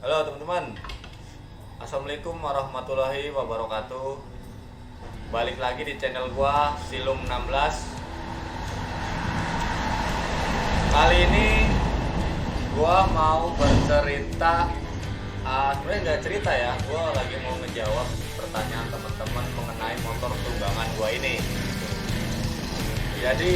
Halo teman-teman, assalamualaikum warahmatullahi wabarakatuh. Balik lagi di channel gua Silum 16. Kali ini gua mau bercerita, sebenarnya nggak cerita ya, gua lagi mau ngejawab pertanyaan teman-teman mengenai motor tunggangan gua ini. Jadi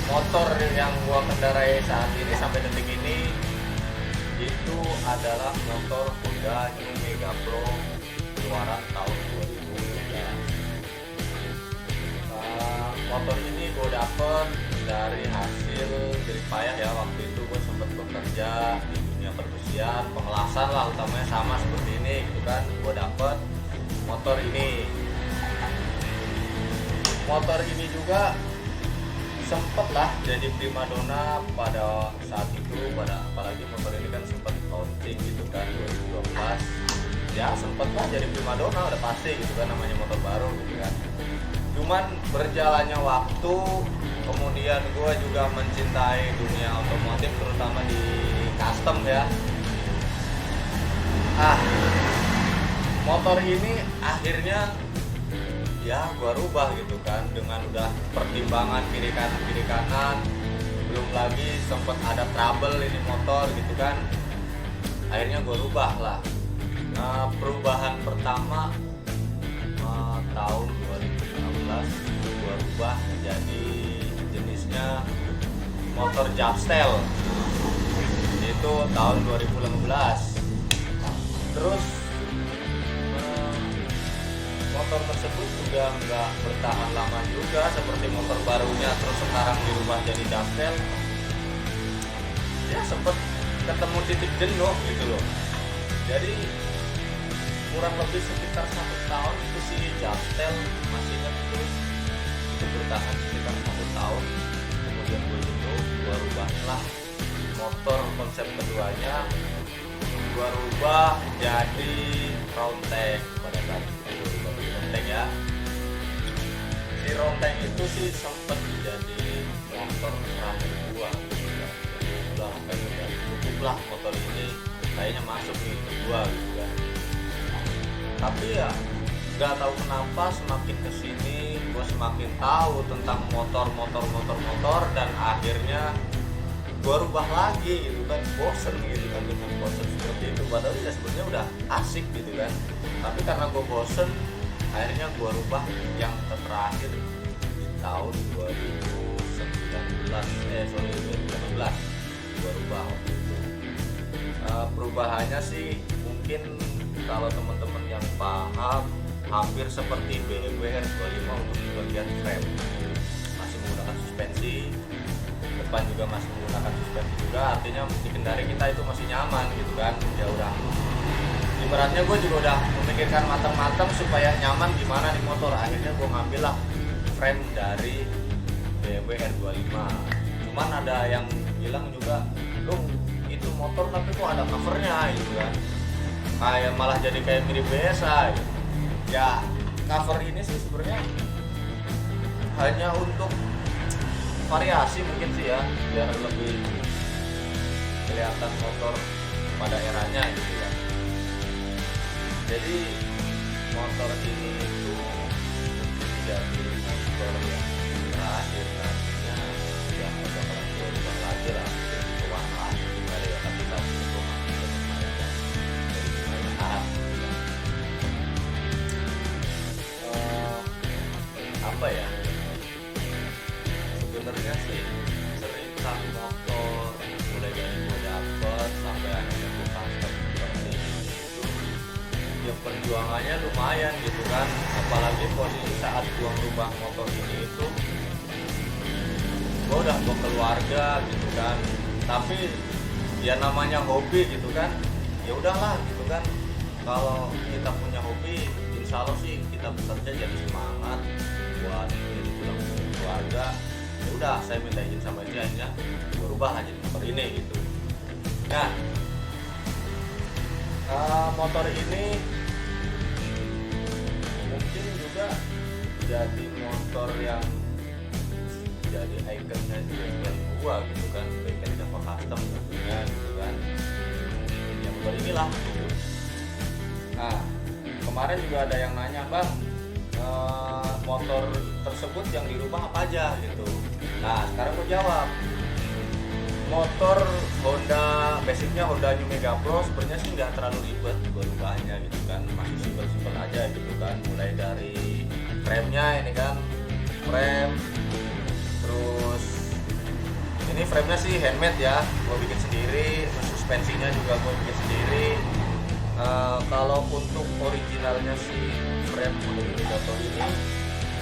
motor yang gua kendarai saat ini sampai detik ini itu adalah motor Honda New Mega Pro keluaran tahun 2013. Motor ini gue dapet dari hasil jerih payah ya. Waktu itu gue sempat bekerja di dunia perkusian, pengelasan lah utamanya, sama seperti ini gitu kan. Gue dapet motor ini. Motor ini juga sempet lah jadi primadona pada saat itu, apalagi motor ini kan sempat launching gitu kan 2012 ya, sempet lah jadi primadona, udah pasti gitu kan, namanya motor baru gitu kan. Cuman berjalannya waktu, kemudian gue juga mencintai dunia otomotif, terutama di custom ya. Motor ini akhirnya ya gua rubah gitu kan, dengan udah pertimbangan kiri kanan, belum lagi sempet ada trouble ini motor gitu kan. Akhirnya gua rubah lah. Nah, perubahan pertama tahun 2016 gua rubah jadi jenisnya motor Japstel. Itu tahun 2015. Terus motor tersebut juga nggak bertahan lama juga seperti motor barunya, terus sekarang dirubah jadi Japstel. Ya sempet ketemu titik jenuh gitu loh. Jadi kurang lebih sekitar 1 tahun itu si Japstel, masih ingat itu bertahan sekitar 1 tahun. Kemudian gue jenuh, gue rubahlah motor konsep keduanya, gue rubah jadi Roundteng pada saat itu. Ya, si Roundteng itu sih sempet jadi motor terakhir gua. Udah kayak cukup lah motor ini, kayaknya masuk nih ke gua gitu kan. Tapi ya nggak tahu kenapa semakin kesini gua semakin tahu tentang motor dan akhirnya gua rubah lagi gitu kan. Bosen gitu kan dengan bosen seperti itu, padahal ya sebenarnya udah asik gitu kan. Tapi karena gua bosen, akhirnya gue rubah yang terakhir di tahun 2019 gue rubah waktu itu. Perubahannya sih mungkin kalau teman-teman yang paham, hampir seperti BMW R25 untuk di bagian frame. Masih menggunakan suspensi, depan juga masih menggunakan suspensi juga, artinya dikendari kita itu masih nyaman gitu kan. Ya udah, ibaratnya gue juga udah memikirkan matang-matang supaya nyaman gimana di motor. Akhirnya gue ngambil lah frame dari BMW R25. Cuman ada yang bilang juga, lu itu motor tapi kok ada covernya gitu kan, kayak malah jadi kayak mirip biasa gitu. Ya cover ini sih sebenarnya hanya untuk variasi mungkin sih ya, biar lebih kelihatan motor pada eranya gitu ya. Jadi motor ini itu jadi motor yang terakhir, nantinya sudah bakalan berubah lagi lah, mungkin warna gimana ya, tapi saat itu masih lumayan ya, jadi lumayan harap apa ya, sebenarnya sih cerita motor mulai dari gue dapet sampai akhirnya gue custom seperti itu, ya perjuangannya lumayan gitu kan. Apalagi posisi saat gua ngerubah motor ini itu gua udah keluarga gitu kan, tapi ya namanya hobi gitu kan, ya udahlah gitu kan. Kalau kita punya hobi, insya Allah sih kita bekerja jadi semangat buat jadi tulang punggung keluarga. Ya udah, saya minta izin sama dia aja, berubah aja motor ini gitu. Nah, motor ini mungkin juga jadi motor yang jadi ikonnya di bengkel gua gitu kan, bengkel Java Custom tentunya gitu kan, yang motor inilah gitu. Nah, kemarin juga ada yang nanya, bang, motor tersebut yang dirubah apa aja gitu. Nah, sekarang gua jawab, motor Honda, basicnya Honda New Mega Pro sebenarnya sih nggak terlalu ribet berubahnya gitu kan, masih simpel-simpel aja gitu kan. Mulai dari frame-nya ini kan, frame, terus ini frame-nya sih handmade ya, gue bikin sendiri, terus suspensinya juga gue bikin sendiri. Kalau untuk originalnya si frame Honda New Mega Pro ini,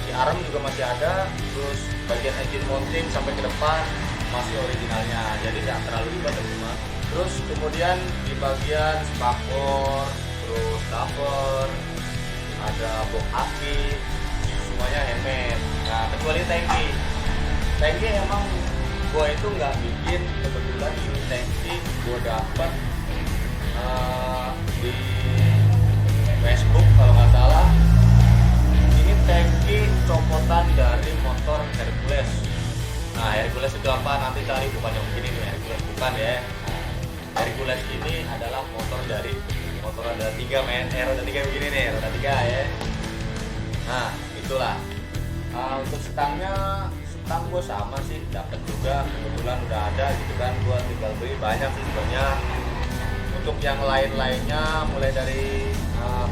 si arm juga masih ada, terus bagian engine mounting sampai ke depan masih originalnya, jadi nggak terlalu ribet teman-teman. Terus kemudian di bagian spakbor, terus cover, ada box aki, semuanya handmade. Nah, kecuali tangki emang gua itu nggak bikin, kebetulan ini tangki gua dapet di Facebook kalau nggak salah. Ini tangki copotan dari motor Hercules. Nah, Hercules itu apa? Nanti cari, bukan yang begini nih, Hercules bukan ya. Nah, Hercules ini adalah motor dari motor roda 3 men, roda 3 begini nih, roda 3 ya. Nah, itulah. Untuk stangnya, stang gue sama sih, dapat juga, kebetulan udah ada gitu kan, gue tinggal beli banyak sih sebenarnya. Untuk yang lain-lainnya, mulai dari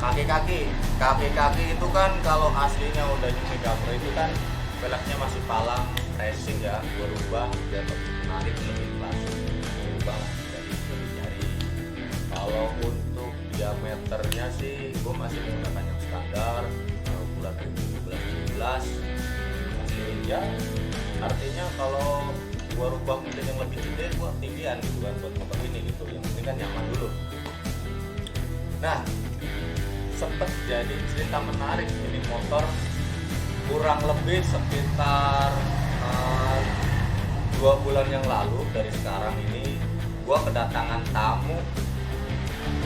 kaki-kaki itu kan kalau aslinya udah New Mega Pro itu kan velgnya masih palang racing ya, gue rubah biar lebih menarik, lebih klasik, rubah dari jari. Kalau untuk diameternya sih gue masih menggunakan yang standar bulan 2017 masih ya, artinya kalau gue rubah mungkin yang lebih gede gue tinggian gitu kan buat motor ini gitu, yang penting kan nyaman dulu. Nah, sempet jadi cerita menarik, ini motor kurang lebih sekitar 2 bulan yang lalu dari sekarang ini, gua kedatangan tamu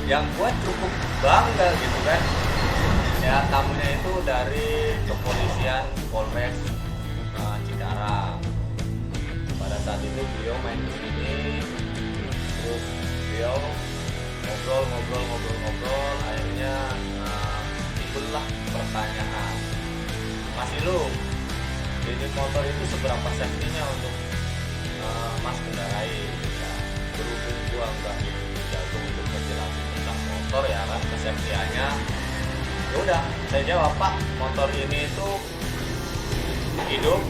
yang gua cukup bangga gitu kan ya. Tamunya itu dari kepolisian Polres Cikarang. Pada saat itu beliau main ke sini, terus beliau ngobrol, akhirnya timbullah pertanyaan, Mas Ilu, ini motor itu seberapa safety-nya untuk Mas kendarai? Ya, berhubung gua nggak jago untuk menjelaskan tentang motor ya kan, kesafety-nya. Ya udah, saya jawab, Pak, motor ini itu hidup,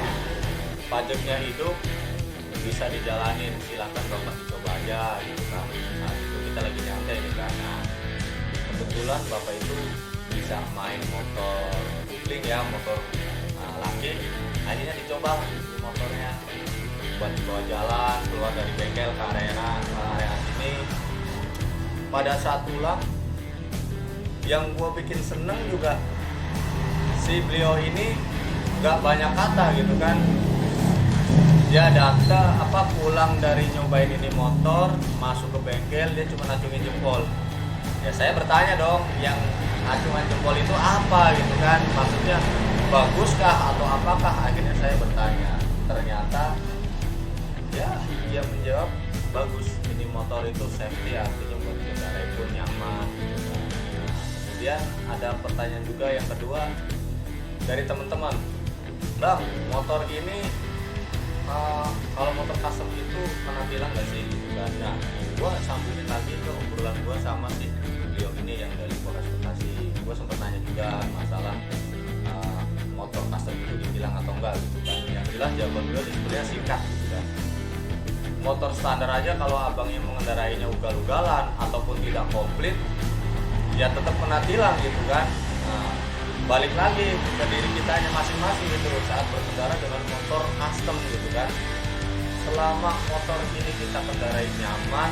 pajaknya hidup, bisa dijalanin, silahkan Bapak dicoba aja gitu kan. Nah, itu kita lagi nyantai nih kan. Nah, kebetulan Bapak itu bisa main motor kupling ya, motor laki, akhirnya dicoba motornya buat dibawa jalan keluar dari bengkel ke area sini. Pada saat pulang, yang gue bikin seneng juga, si beliau ini nggak banyak kata gitu kan. Dia pulang dari nyobain ini motor, masuk ke bengkel, dia cuma acungin jempol. Ya saya bertanya dong, yang acungan jempol itu apa gitu kan, maksudnya baguskah atau apakah? Akhirnya saya bertanya, ternyata ya dia menjawab bagus, ini motor itu safety, artinya buat kendaraan pun nyaman gitu kan. Nah, kemudian ada pertanyaan juga yang kedua dari teman-teman, bang, motor ini kalau motor custom itu kena tilang nggak sih gitu kan. Nah, gua sambungin lagi ke obrolan gua sama si beliau ini yang dari Polres Bekasi. Gua sempat nanya juga masalah motor custom itu ditilang atau enggak gitu kan. Yang jelas jawaban beliau sebenarnya singkat gitu kan. Motor standar aja kalau abang yang mengendarainya ugal-ugalan ataupun tidak komplit, ya tetap kena tilang gitu kan. Nah, balik lagi ke diri kitanya masing-masing gitu saat berkendara dengan motor custom gitu kan. selama motor ini kita kendarai nyaman,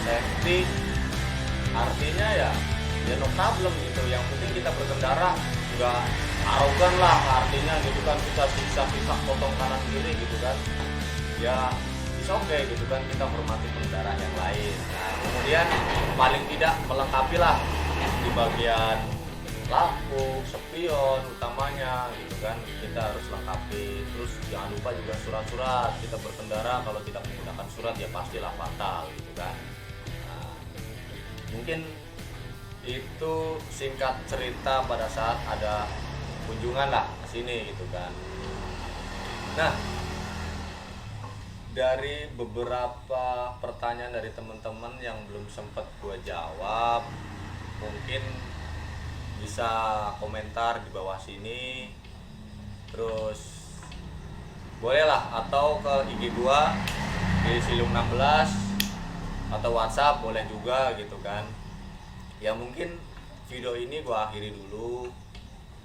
safety, artinya ya no problem gitu. Yang penting kita berkendara nggak arogan lah, artinya gitu kan, kita siksa potong kanan kiri gitu kan, ya oke gitu kan, kita hormati pengendara yang lain. Nah, kemudian paling tidak melengkapi lah di bagian lampu, spion utamanya gitu kan, kita harus lengkapi. Terus jangan lupa juga surat-surat, kita berkendara kalau tidak menggunakan surat ya pastilah fatal gitu kan. Nah, mungkin itu singkat cerita pada saat ada kunjungan lah ke sini gitu kan. Nah, dari beberapa pertanyaan dari teman-teman yang belum sempat gue jawab, mungkin bisa komentar di bawah sini, terus bolehlah atau ke IG gue di Silung16 atau WhatsApp boleh juga gitu kan. Ya mungkin video ini gue akhiri dulu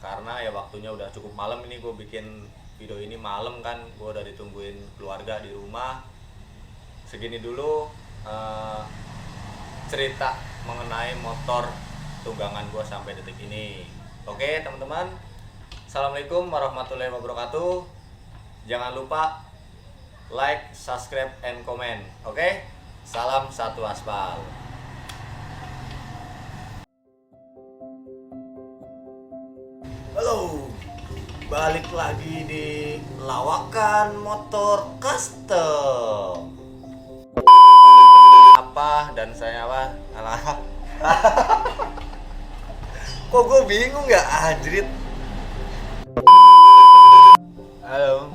karena ya waktunya udah cukup malam. Ini gue bikin video ini malam kan, gue udah ditungguin keluarga di rumah. Segini dulu cerita mengenai motor tunggangan gue sampai detik ini. Oke teman-teman, assalamualaikum warahmatullahi wabarakatuh. Jangan lupa like, subscribe, and comment. Oke, salam satu aspal. Halo, balik lagi di Lawakan Motor Custom. Apa dan saya apa? Alah. Kok gue bingung ya, anjrit. Halo.